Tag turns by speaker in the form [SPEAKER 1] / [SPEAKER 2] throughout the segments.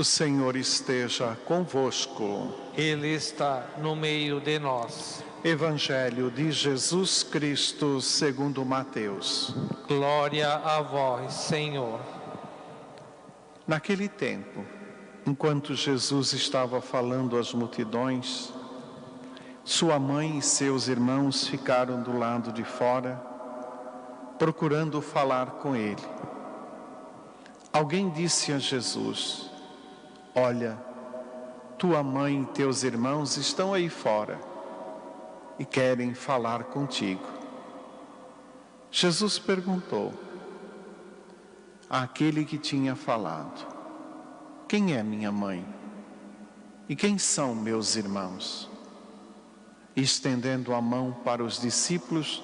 [SPEAKER 1] O Senhor esteja convosco.
[SPEAKER 2] Ele está no meio de nós.
[SPEAKER 1] Evangelho de Jesus Cristo segundo Mateus.
[SPEAKER 2] Glória a vós, Senhor.
[SPEAKER 1] Naquele tempo, enquanto Jesus estava falando às multidões, sua mãe e seus irmãos ficaram do lado de fora, procurando falar com ele. Alguém disse a Jesus: olha, tua mãe e teus irmãos estão aí fora e querem falar contigo. Jesus perguntou àquele que tinha falado: quem é minha mãe? E quem são meus irmãos? E estendendo a mão para os discípulos,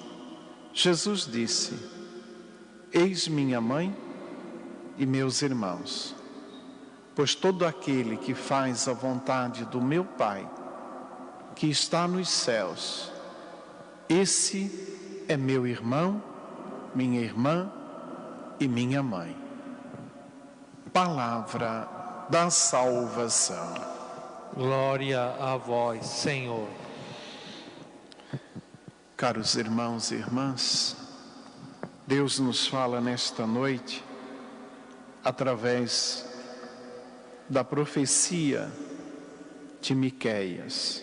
[SPEAKER 1] Jesus disse: eis minha mãe e meus irmãos. Pois todo aquele que faz a vontade do meu Pai, que está nos céus, esse é meu irmão, minha irmã e minha mãe. Palavra da salvação.
[SPEAKER 2] Glória a vós, Senhor.
[SPEAKER 1] Caros irmãos e irmãs, Deus nos fala nesta noite através da profecia de Miqueias.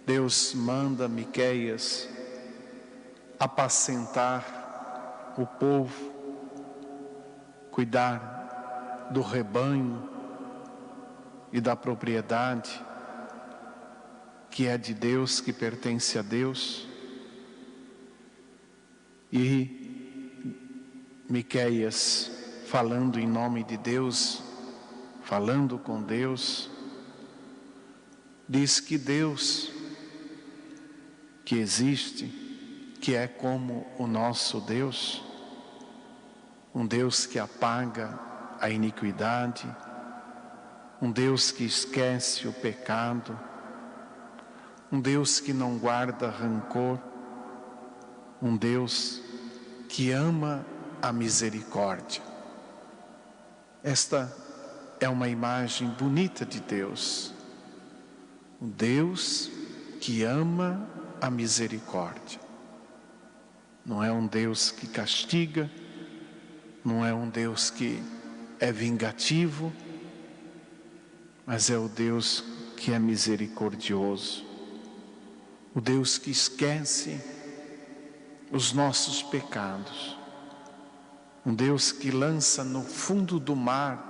[SPEAKER 1] Deus manda Miqueias apacentar o povo, cuidar do rebanho e da propriedade que é de Deus, que pertence a Deus. E Miqueias, falando em nome de Deus, falando com Deus, diz que Deus que existe, que é como o nosso Deus, um Deus que apaga a iniquidade, um Deus que esquece o pecado, um Deus que não guarda rancor, um Deus que ama a misericórdia. Esta é uma imagem bonita de Deus, um Deus que ama a misericórdia. Não é um Deus que castiga, não é um Deus que é vingativo, mas é o Deus que é misericordioso, o Deus que esquece os nossos pecados, um Deus que lança no fundo do mar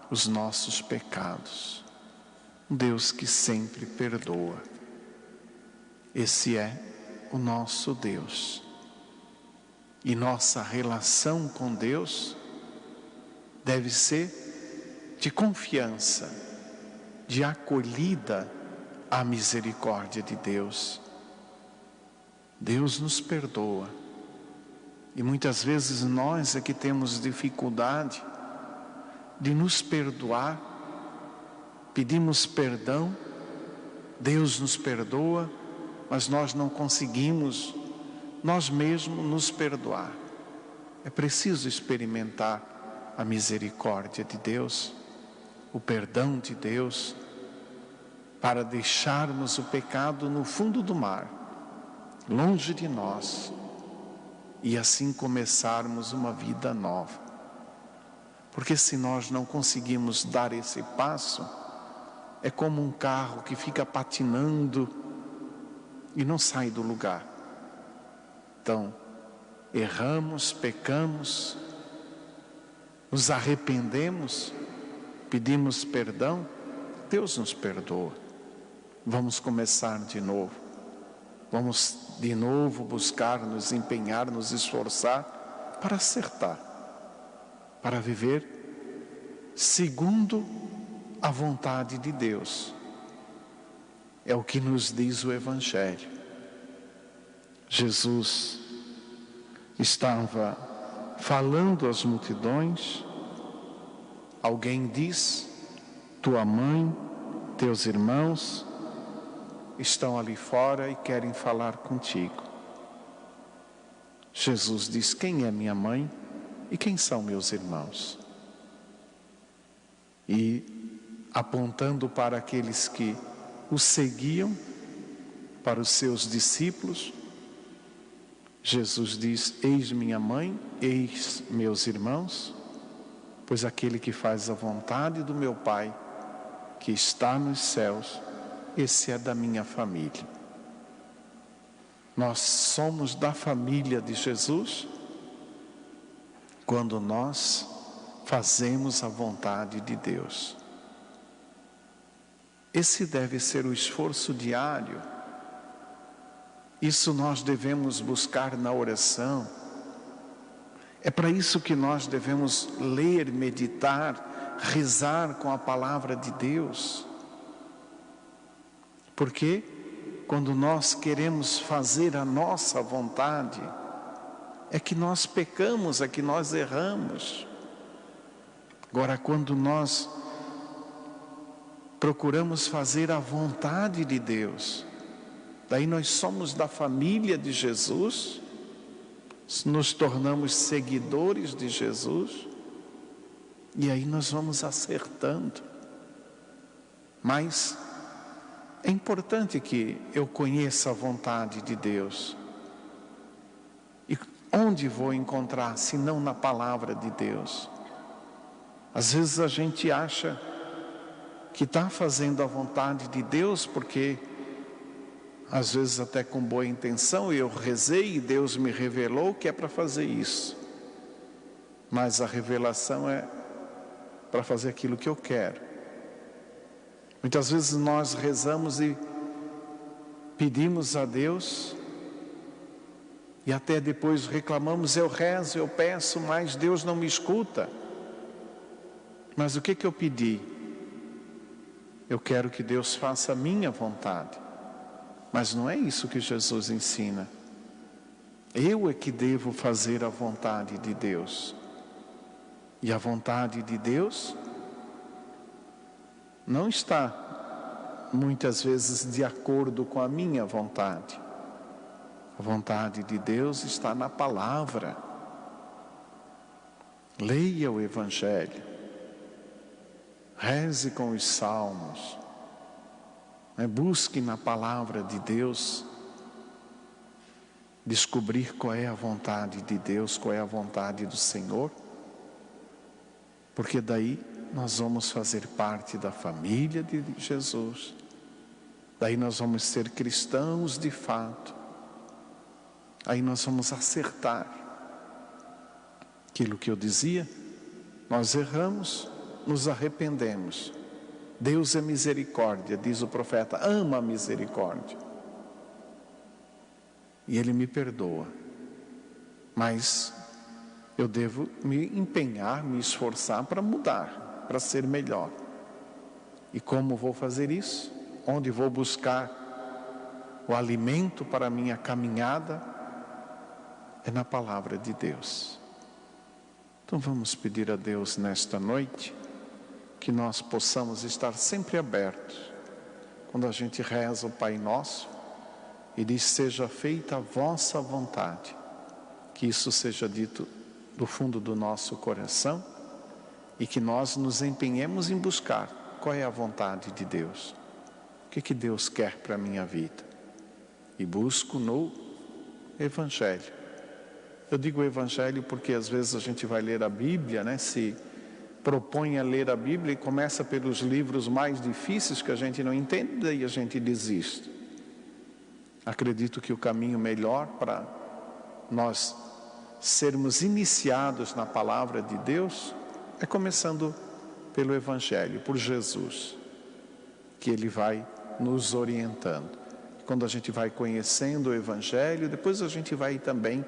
[SPEAKER 1] os nossos pecados, um Deus que sempre perdoa. Esse é o nosso Deus. E nossa relação com Deus deve ser de confiança, de acolhida à misericórdia de Deus. Deus nos perdoa. E muitas vezes nós é que temos dificuldade de nos perdoar. Pedimos perdão, Deus nos perdoa, mas nós não conseguimos nós mesmos nos perdoar. É preciso experimentar a misericórdia de Deus, o perdão de Deus, para deixarmos o pecado no fundo do mar, longe de nós, e assim começarmos uma vida nova. Porque se nós não conseguimos dar esse passo, é como um carro que fica patinando e não sai do lugar. Então, erramos, pecamos, nos arrependemos, pedimos perdão, Deus nos perdoa. Vamos começar de novo. Vamos de novo buscar, nos empenhar, nos esforçar para acertar, para viver segundo a vontade de Deus. É o que nos diz o Evangelho. Jesus estava falando às multidões. Alguém diz: tua mãe, teus irmãos estão ali fora e querem falar contigo. Jesus diz: quem é minha mãe e quem são meus irmãos? E apontando para aqueles que o seguiam, para os seus discípulos, Jesus diz: eis minha mãe, eis meus irmãos, pois aquele que faz a vontade do meu Pai, que está nos céus, esse é da minha família. Nós somos da família de Jesus quando nós fazemos a vontade de Deus. Esse deve ser o esforço diário. Isso nós devemos buscar na oração. É para isso que nós devemos ler, meditar, rezar com a palavra de Deus. Porque quando nós queremos fazer a nossa vontade, é que nós pecamos, é que nós erramos. Agora, quando nós procuramos fazer a vontade de Deus, daí nós somos da família de Jesus, nos tornamos seguidores de Jesus, e aí nós vamos acertando. Mas é importante que eu conheça a vontade de Deus. E onde vou encontrar, se não na palavra de Deus? Às vezes a gente acha que está fazendo a vontade de Deus, porque às vezes até com boa intenção eu rezei e Deus me revelou que é para fazer isso. Mas a revelação é para fazer aquilo que eu quero. Muitas vezes nós rezamos e pedimos a Deus e até depois reclamamos: eu rezo, eu peço, mas Deus não me escuta. Mas o que eu pedi? Eu quero que Deus faça a minha vontade. Mas não é isso que Jesus ensina. Eu é que devo fazer a vontade de Deus. E a vontade de Deus não está muitas vezes de acordo com a minha vontade. A vontade de Deus está na palavra. Leia o Evangelho. Reze com os salmos. Busque na palavra de Deus descobrir qual é a vontade de Deus, qual é a vontade do Senhor. Porque daí nós vamos fazer parte da família de Jesus. Daí nós vamos ser cristãos de fato. Aí nós vamos acertar. Aquilo que eu dizia, nós erramos, nos arrependemos. Deus é misericórdia, diz o profeta, ama a misericórdia. E Ele me perdoa. Mas eu devo me empenhar, me esforçar para mudar, para ser melhor. E como vou fazer isso? Onde vou buscar o alimento para a minha caminhada? É na palavra de Deus. Então vamos pedir a Deus nesta noite que nós possamos estar sempre abertos. Quando a gente reza o Pai Nosso e diz: seja feita a vossa vontade, que isso seja dito do fundo do nosso coração e que nós nos empenhemos em buscar qual é a vontade de Deus. O que Deus quer para a minha vida? E busco no Evangelho. Eu digo Evangelho porque às vezes a gente vai ler a Bíblia, se propõe a ler a Bíblia e começa pelos livros mais difíceis que a gente não entende, daí a gente desiste. Acredito que o caminho melhor para nós sermos iniciados na palavra de Deus é começando pelo Evangelho, por Jesus, que Ele vai nos orientando. Quando a gente vai conhecendo o Evangelho, depois a gente vai também